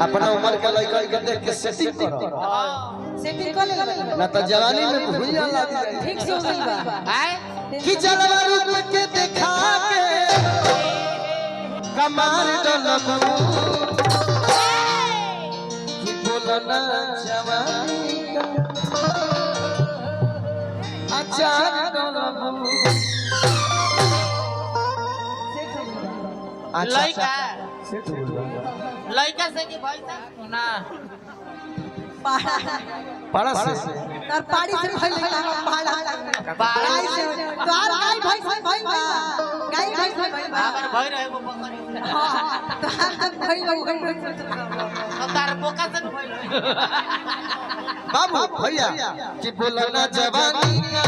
अपना उम्र के लड़का के देख के सेटिंग करो। सेटिंग कर ले ना तो जवानी में भुइया लागी ठीक से होई बा आए कि जलवा रूप के देखा के कमार डलबू कि बोलना जवानी का अचार डलबू लड़का लड़का से की भाई था ना पाड़ा से तर पाड़ी से भइल का पहाड़ा गाय से तोर गाय भाई से भइल बा गाय भाई से भइल बा अगर भाई रहे वो बकरी हां तोर भइल बा अब तार बोका से भाई बाबू भैया कि बोलना जवानी का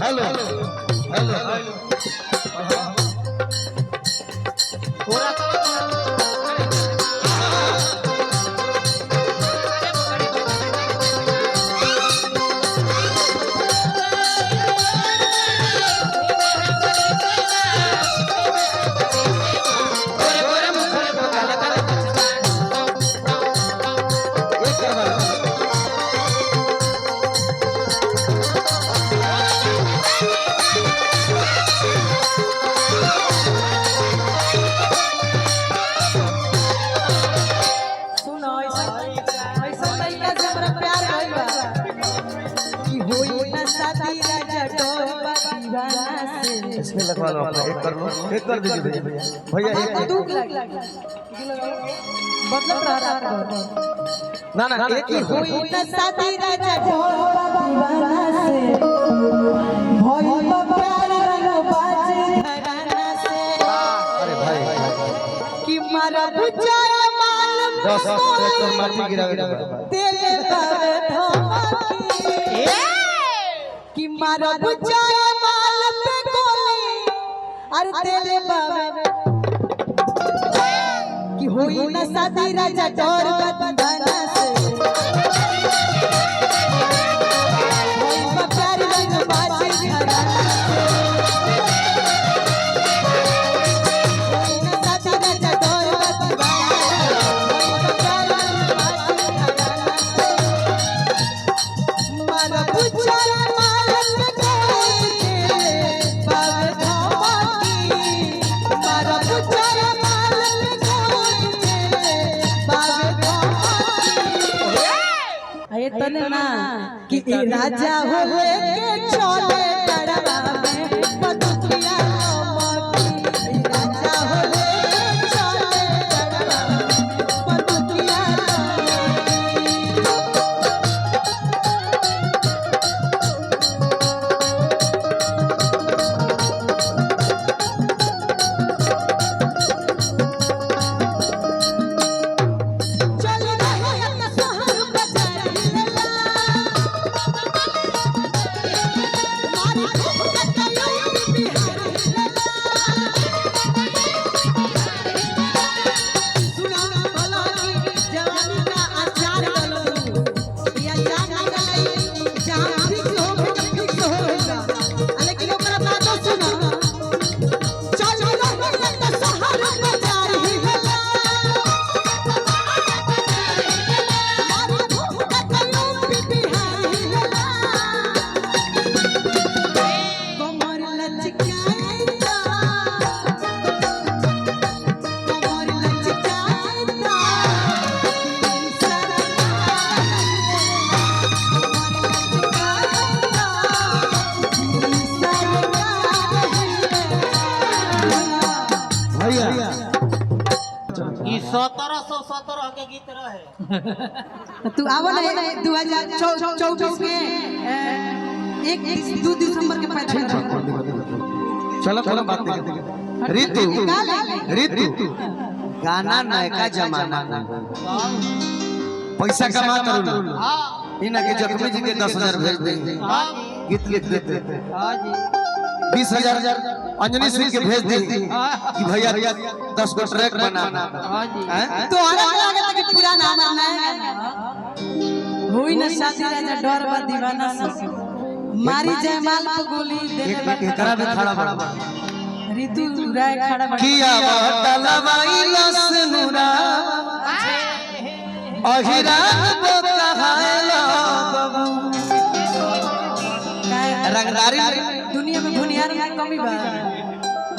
हेलो हेलो पूरा इसमें लगवा लो अपना एक कर लो एक कर दीजिए भैया एक दुख लग मतलब रहा ना ना एक ही होई न शादी राजा ढोलबा दीवाना से होई न प्यार रंग बाज घराना से अरे भाई कि मारा बुचाया माल 10 ट्रैक्टर माटी गिरावे तेरे बावे धमकी कि मारा बुचाया माल पे गोली अरे तेरे बावे कि होई न शादी राजा ढोलबा दीवाना से होई न प्यार रंग बाज घराना से होई न शादी राजा ढोलबा दीवाना मारा बुचाया माल पे गोली बावे धमकी मारा बुचाया माल पे गोली बावे धमकी आये तने ना कि ई राजा होले के चले डरवा में बदुकिया नमकी ई राजा होले के चले डरवा में बदुकिया चली रही न सहर बजाई लेला मारी खूब कतयो बिहारी लेला सुना भला की जवानी का अचार डालो या जाना गई जहां फिक्स हो गया फिक्स हो गया लेकिन ओकरा बात सुना चली रही न सहर बजाई लेला मारी खूब कतयो बिहारी लेला कमर लचकाएता कमर लचकाएता भैया ई 1717 के गीत रहे तू आवो ना 2024 में 2 दिसंबर के पैदा चलो चलो बात करें। ऋतु गाना नयका जमाना पैसा कमा करो इना के जख्मी जी के 10,000 भेज देंगे गीत लिख देते 20,000 अंजनी सिंह के भेज देंगे कि भैया 10 को ट्रैक बनाना तो लगा कि पूरा नाम होई न शादी राजा डर बा दीवाना मारी जयमाल को गोली देने बा करा में खड़ा बड़ा ऋतु राय खड़ा बड़ा किया तलवाई लस नुरा अहिरा बकहायला रंगदारी दुनिया में भुनियार में कमी बा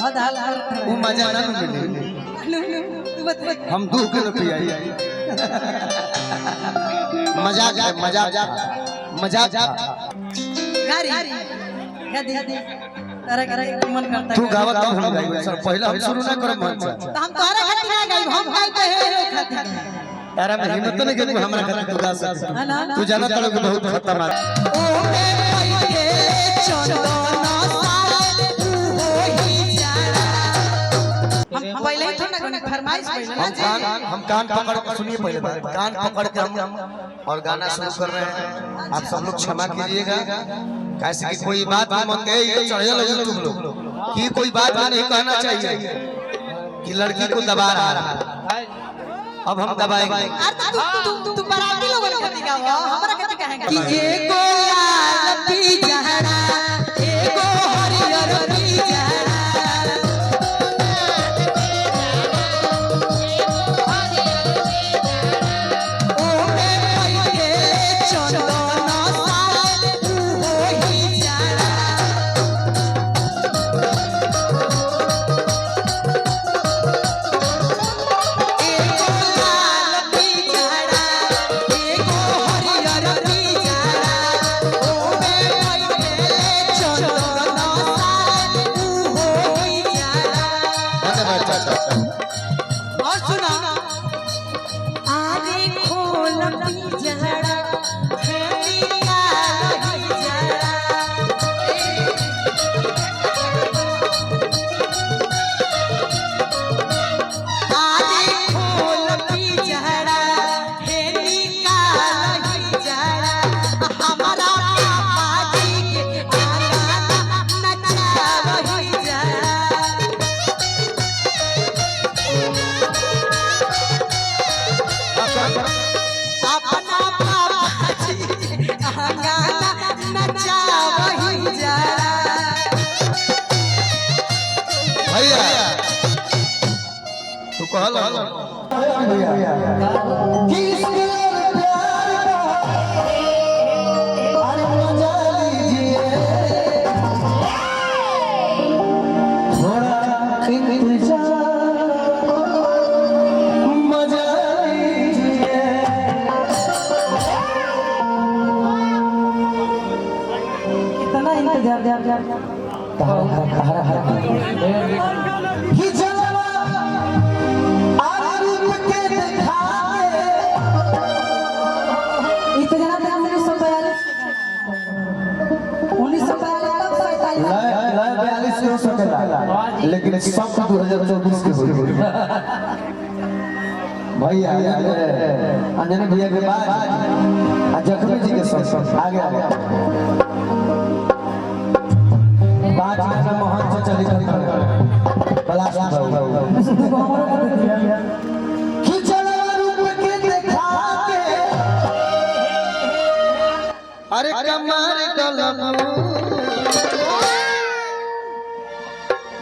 हद हाल वो मजा ना मिले हम 2 किलो पियाई मजाक गाड़ी गाड़ी अरे मन करता तू गावत हम गाई सर पहला हम शुरू ना करब मन से तो हम तोहरा खातिर ना गाई हम गाई तो हे खातिर तारा में हिम्मत नहीं के हमरा खातिर तू गा सकत तू जाना तड़ो के बहुत खतरनाक ओ मे पइके चंदन साल तू होई जाना हम पहले ही थोड़ा ना फरमाइश पहले ना हम कान पकड़ के सुनिए पहले बात कान पकड़ के हम और गाना शुरू कर रहे हैं आप सब लोग क्षमा कीजिएगा कैसे कि कोई बात मन गए चढ़े लगे तुम लोग कि कोई बात नहीं कहना चाहिए कि लड़की को दबा रहा है अब हम दबाएंगे अरे तू बराती लोगन खातिर गावा हमरा खातिर कहेंगे कि एको लाल पी जहरा एको हरियर पी जहरा ओ मे पइके चंदन साल तू होई जाना और सुना आरे खोल पी जहरा खेली का रही जहरा आरे खोल पी जहरा खेली का रही जहरा हमारा पापा जी के आंगन नचा रही जहरा अपना पापा जी आंगन नचा रही जहरा भैया तू कहल भैया कितना इंतजार लेकिन सब 2024 के हो भैया अंजनी भैया के बाद जख्मी जी के सब आगे बात में मोहन से चली पलाश अरे कमार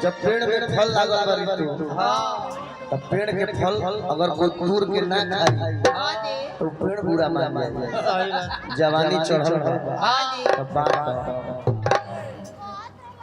जब पेड़ में फल लागल बारी तब पेड़ के फल अगर कोई तोड़ के ना खाई तो पेड़ बुरा मान जाए जवानी चढ़ल तब बात